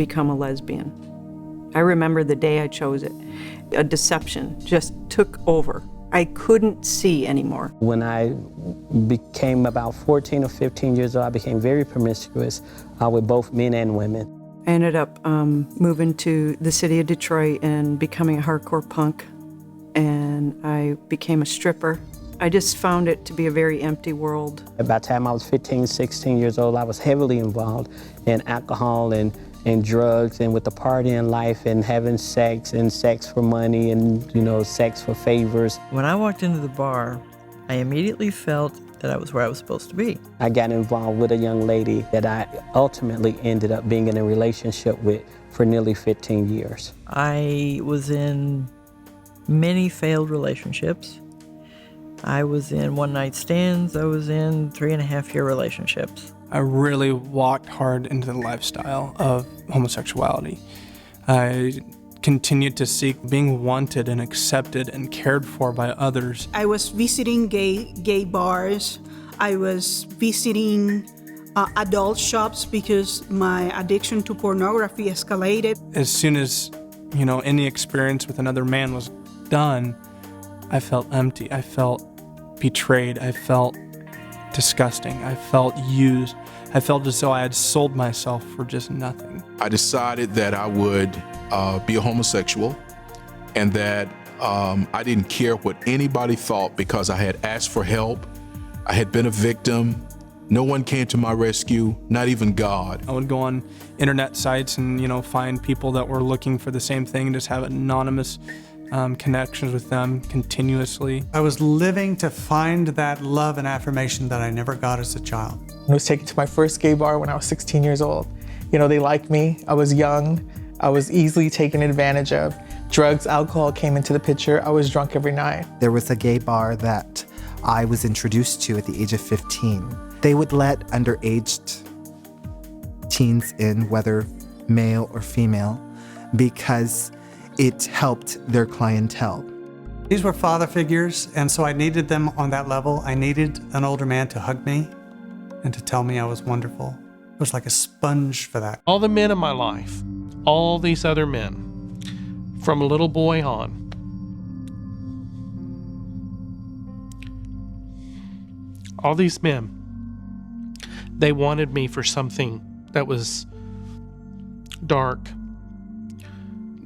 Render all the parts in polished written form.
become a lesbian. I remember the day I chose it. A deception just took over. I couldn't see anymore. When I became about 14 or 15 years old, I became very promiscuous with both men and women. I ended up moving to the city of Detroit and becoming a hardcore punk, and I became a stripper. I just found it to be a very empty world. By the time I was 15, 16 years old, I was heavily involved in alcohol and drugs and with the partying life and having sex and sex for money and, you know, sex for favors. When I walked into the bar, I immediately felt that I was where I was supposed to be. I got involved with a young lady that I ultimately ended up being in a relationship with for nearly 15 years. I was in many failed relationships. I was in one-night stands. I was in 3.5-year relationships. I really walked hard into the lifestyle of homosexuality. I continued to seek being wanted and accepted and cared for by others. I was visiting gay bars. I was visiting adult shops because my addiction to pornography escalated. As soon as, you know, any experience with another man was done, I felt empty. I felt betrayed. I felt disgusting. I felt used. I felt as though I had sold myself for just nothing. I decided that I would be a homosexual and that I didn't care what anybody thought because I had asked for help. I had been a victim. No one came to my rescue, not even God. I would go on internet sites and, you know, find people that were looking for the same thing, just have anonymous connections with them continuously. I was living to find that love and affirmation that I never got as a child. I was taken to my first gay bar when I was 16 years old. You know, they liked me. I was young. I was easily taken advantage of. Drugs, alcohol came into the picture. I was drunk every night. There was a gay bar that I was introduced to at the age of 15. They would let underaged teens in, whether male or female, because it helped their clientele. These were father figures, and so I needed them on that level. I needed an older man to hug me and to tell me I was wonderful. It was like a sponge for that. All the men in my life, all these other men, from a little boy on, all these men, they wanted me for something that was dark.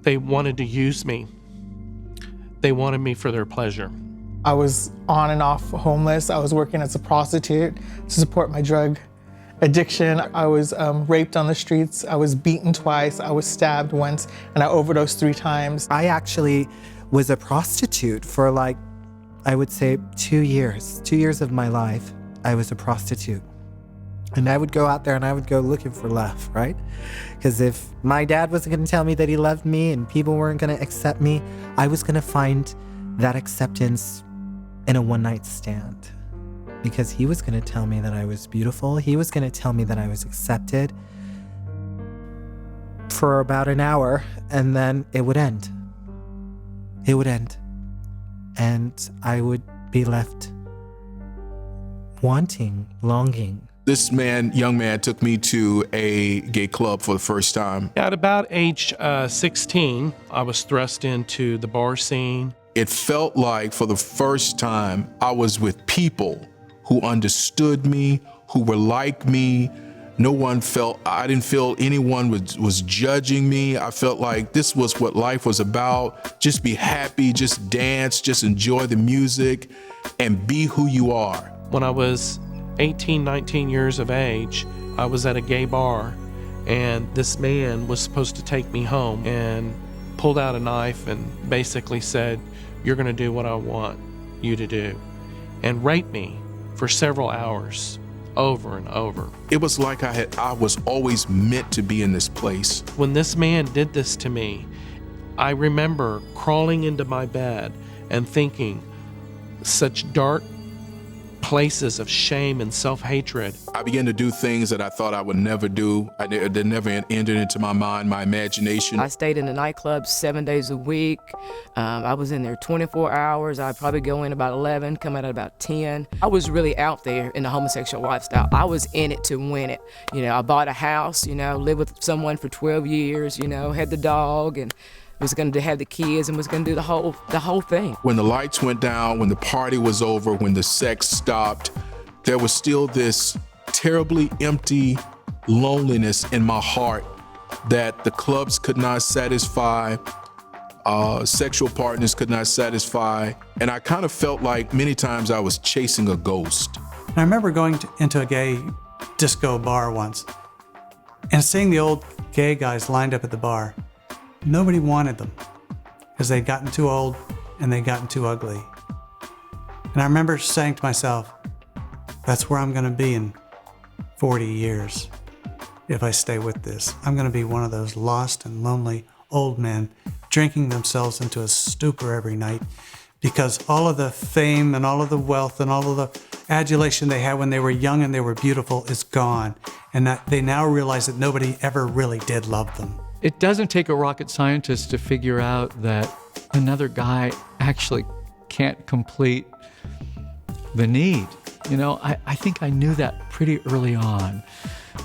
They wanted to use me. They wanted me for their pleasure. I was on and off homeless. I was working as a prostitute to support my drug addiction. I was raped on the streets. I was beaten twice. I was stabbed once, and I overdosed 3 times. I actually was a prostitute for like, I would say 2 years. 2 years of my life, I was a prostitute. And I would go out there and I would go looking for love, right? Because if my dad wasn't going to tell me that he loved me and people weren't going to accept me, I was going to find that acceptance in a one-night stand. Because he was going to tell me that I was beautiful. He was going to tell me that I was accepted for about an hour, and then it would end. It would end. And I would be left wanting, longing. This young man took me to a gay club for the first time. At about age 16, I was thrust into the bar scene. It felt like for the first time I was with people who understood me, who were like me. I didn't feel anyone was judging me. I felt like this was what life was about. Just be happy, just dance, just enjoy the music, and be who you are. When I was 18, 19 years of age, I was at a gay bar, and this man was supposed to take me home and pulled out a knife and basically said, "You're going to do what I want you to do," and raped me for several hours, over and over. It was like I was always meant to be in this place. When this man did this to me, I remember crawling into my bed and thinking such dark, places of shame and self-hatred. I began to do things that I thought I would never do. That never entered into my mind, my imagination. I stayed in the nightclub 7 days a week. I was in there 24 hours. I'd probably go in about 11, come out at about 10. I was really out there in the homosexual lifestyle. I was in it to win it. You know, I bought a house, you know, lived with someone for 12 years, you know, had the dog and was going to have the kids and was going to do the whole thing. When the lights went down, when the party was over, when the sex stopped, there was still this terribly empty loneliness in my heart that the clubs could not satisfy, sexual partners could not satisfy, and I kind of felt like many times I was chasing a ghost. And I remember going into a gay disco bar once and seeing the old gay guys lined up at the bar. Nobody wanted them because they'd gotten too old and they'd gotten too ugly. And I remember saying to myself, that's where I'm going to be in 40 years if I stay with this. I'm going to be one of those lost and lonely old men drinking themselves into a stupor every night because all of the fame and all of the wealth and all of the adulation they had when they were young and they were beautiful is gone. And that they now realize that nobody ever really did love them. It doesn't take a rocket scientist to figure out that another guy actually can't complete the need. You know, I think I knew that pretty early on.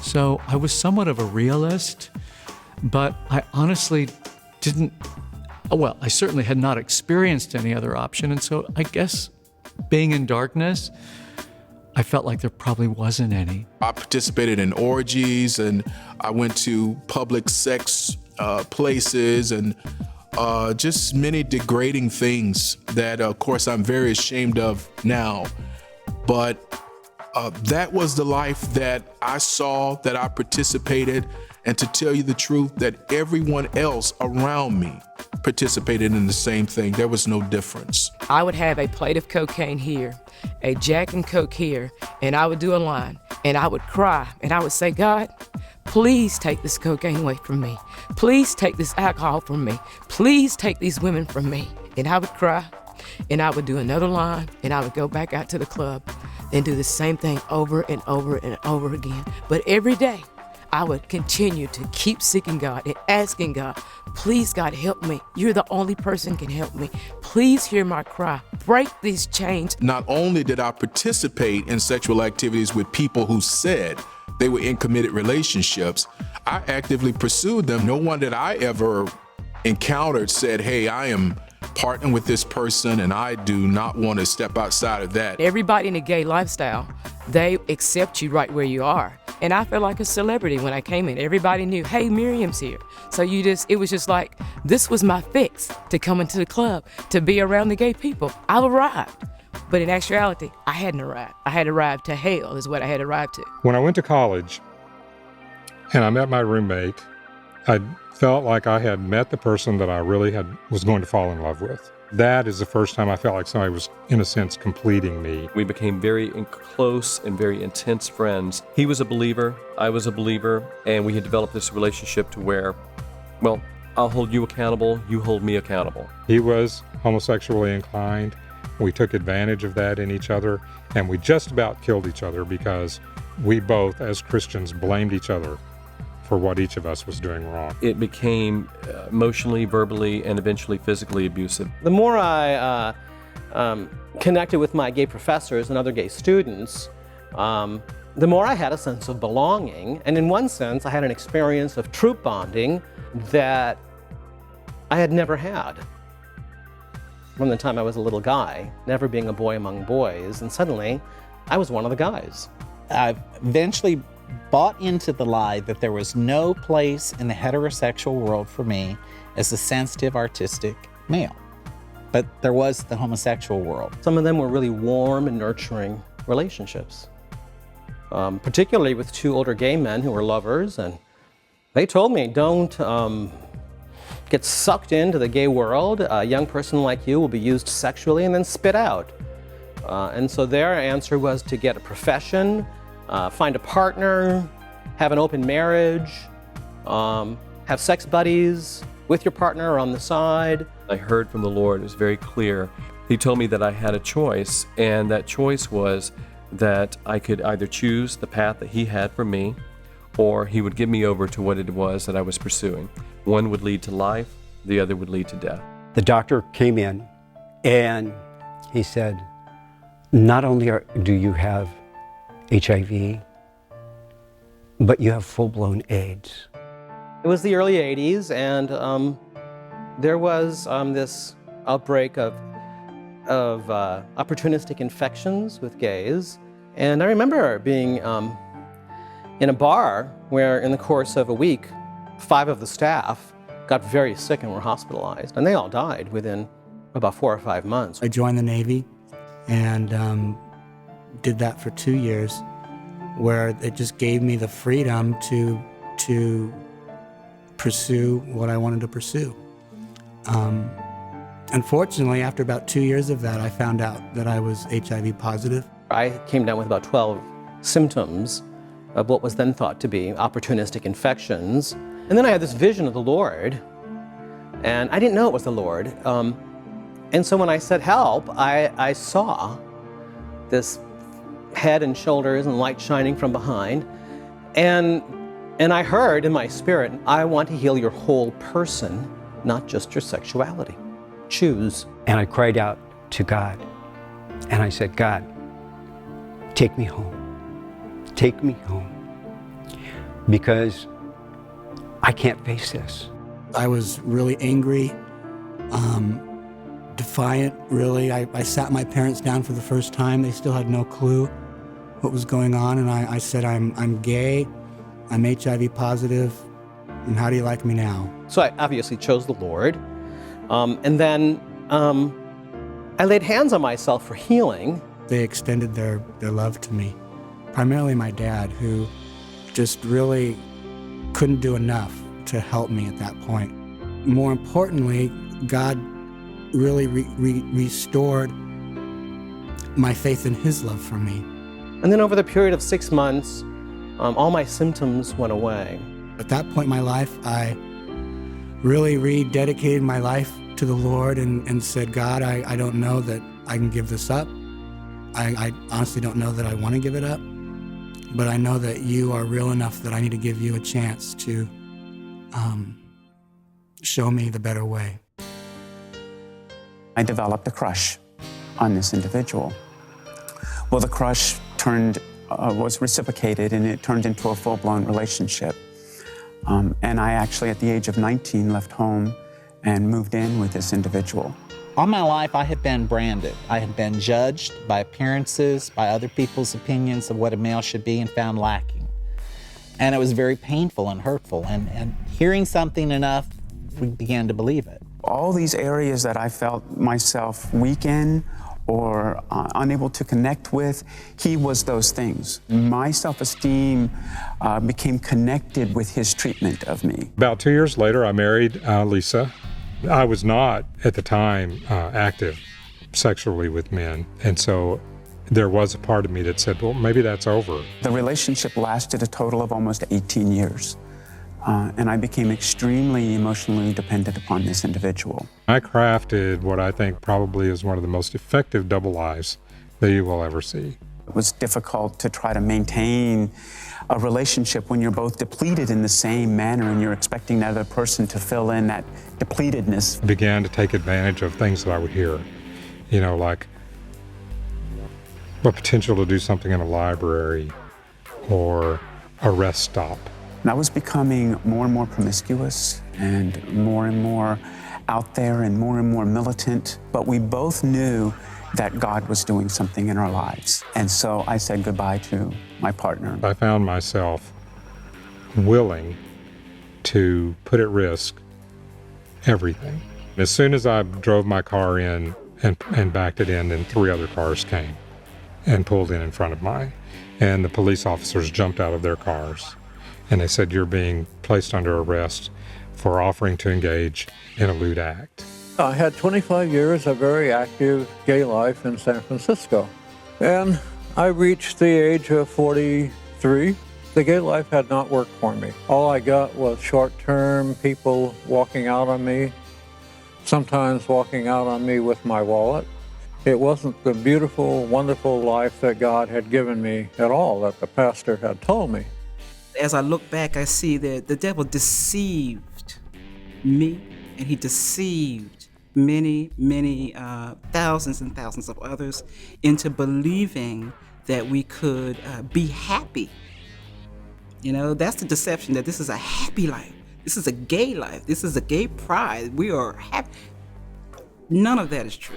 So I was somewhat of a realist, but I honestly didn't, well, I certainly had not experienced any other option. And so I guess being in darkness, I felt like there probably wasn't any. I participated in orgies and I went to public sex places and just many degrading things that, of course, I'm very ashamed of now. But that was the life that I saw, that I participated, and to tell you the truth, that everyone else around me participated in the same thing. There was no difference. I would have a plate of cocaine here, a Jack and Coke here, and I would do a line, and I would cry, and I would say, God, please take this cocaine away from me. Please take this alcohol from me. Please take these women from me. And I would cry, and I would do another line, and I would go back out to the club and do the same thing over and over and over again. But every day, I would continue to keep seeking God and asking God, please, God, help me. You're the only person can help me. Please hear my cry. Break these chains. Not only did I participate in sexual activities with people who said they were in committed relationships, I actively pursued them. No one that I ever encountered said, hey, I am partnering with this person and I do not want to step outside of that. Everybody in the gay lifestyle, they accept you right where you are. And I felt like a celebrity when I came in. Everybody knew, hey, Miriam's here. So it was just like, this was my fix to come into the club, to be around the gay people. I arrived. But in actuality, I hadn't arrived. I had arrived to hell is what I had arrived to. When I went to college and I met my roommate, I felt like I had met the person that I really was going to fall in love with. That is the first time I felt like somebody was, in a sense, completing me. We became very close and very intense friends. He was a believer, I was a believer, and we had developed this relationship to where, well, I'll hold you accountable, you hold me accountable. He was homosexually inclined. We took advantage of that in each other, and we just about killed each other because we both, as Christians, blamed each other for what each of us was doing wrong. It became emotionally, verbally, and eventually physically abusive. The more I connected with my gay professors and other gay students, the more I had a sense of belonging. And in one sense, I had an experience of troop bonding that I had never had. From the time I was a little guy, never being a boy among boys, and suddenly I was one of the guys. I eventually bought into the lie that there was no place in the heterosexual world for me as a sensitive, artistic male. But there was the homosexual world. Some of them were really warm and nurturing relationships, particularly with two older gay men who were lovers. And they told me, don't get sucked into the gay world. A young person like you will be used sexually and then spit out. And so their answer was to get a profession, find a partner, have an open marriage, have sex buddies with your partner or on the side. I heard from the Lord, it was very clear. He told me that I had a choice, and that choice was that I could either choose the path that he had for me, or he would give me over to what it was that I was pursuing. One would lead to life, the other would lead to death. The doctor came in and he said, not only do you have HIV, but you have full-blown AIDS. It was the early 80s, and there was this outbreak of opportunistic infections with gays. And I remember being in a bar where in the course of a week, 5 of the staff got very sick and were hospitalized, and they all died within about 4 or 5 months. I joined the Navy and did that for 2 years, where it just gave me the freedom to pursue what I wanted to pursue. Unfortunately, after about 2 years of that, I found out that I was HIV positive. I came down with about 12 symptoms of what was then thought to be opportunistic infections. And then I had this vision of the Lord, and I didn't know it was the Lord. And so when I said help, I saw this head and shoulders and light shining from behind. And I heard in my spirit, I want to heal your whole person, not just your sexuality. Choose. And I cried out to God, and I said, God, take me home. Take me home. Because I can't face this. I was really angry, defiant, really. I sat my parents down for the first time. They still had no clue what was going on, and I said, I'm gay, I'm HIV positive, and how do you like me now? So I obviously chose the Lord. And then I laid hands on myself for healing. They extended their love to me, primarily my dad, who just really couldn't do enough to help me at that point. More importantly, God really restored my faith in his love for me. And then over the period of 6 months, all my symptoms went away. At that point in my life, I really rededicated my life to the Lord and said, God, I don't know that I can give this up. I honestly don't know that I want to give it up, but I know that you are real enough that I need to give you a chance to show me the better way. I developed a crush on this individual. Well, the crush was reciprocated, and it turned into a full-blown relationship. And I actually, at the age of 19, left home and moved in with this individual. All my life, I have been branded. I have been judged by appearances, by other people's opinions of what a male should be, and found lacking. And it was very painful and hurtful. And hearing something enough, we began to believe it. All these areas that I felt myself weak in or unable to connect with, he was those things. My self-esteem became connected with his treatment of me. About 2 years later, I married Lisa. I was not, at the time, active sexually with men. And so there was a part of me that said, well, maybe that's over. The relationship lasted a total of almost 18 years. And I became extremely emotionally dependent upon this individual. I crafted what I think probably is one of the most effective double lives that you will ever see. It was difficult to try to maintain a relationship when you're both depleted in the same manner and you're expecting the other person to fill in that depletedness. I began to take advantage of things that I would hear, you know, like the potential to do something in a library or a rest stop. And I was becoming more and more promiscuous and more out there and more militant, but we both knew that God was doing something in our lives. And so I said goodbye to my partner. I found myself willing to put at risk everything. As soon as I drove my car in and backed it in, then 3 other cars came and pulled in front of mine. And the police officers jumped out of their cars. And they said, you're being placed under arrest for offering to engage in a lewd act. I had 25 years of very active gay life in San Francisco. And I reached the age of 43. The gay life had not worked for me. All I got was short-term people walking out on me, sometimes walking out on me with my wallet. It wasn't the beautiful, wonderful life that God had given me at all, that the pastor had told me. As I look back, I see that the devil deceived me, and he deceived many, many thousands and thousands of others into believing that we could be happy. You know, that's the deception, that this is a happy life. This is a gay life. This is a gay pride. We are happy. None of that is true.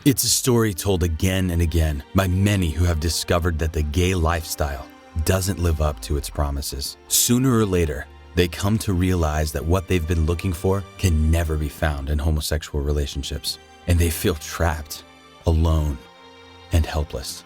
It's a story told again and again by many who have discovered that the gay lifestyle doesn't live up to its promises. Sooner or later, they come to realize that what they've been looking for can never be found in homosexual relationships, and they feel trapped, alone, and helpless.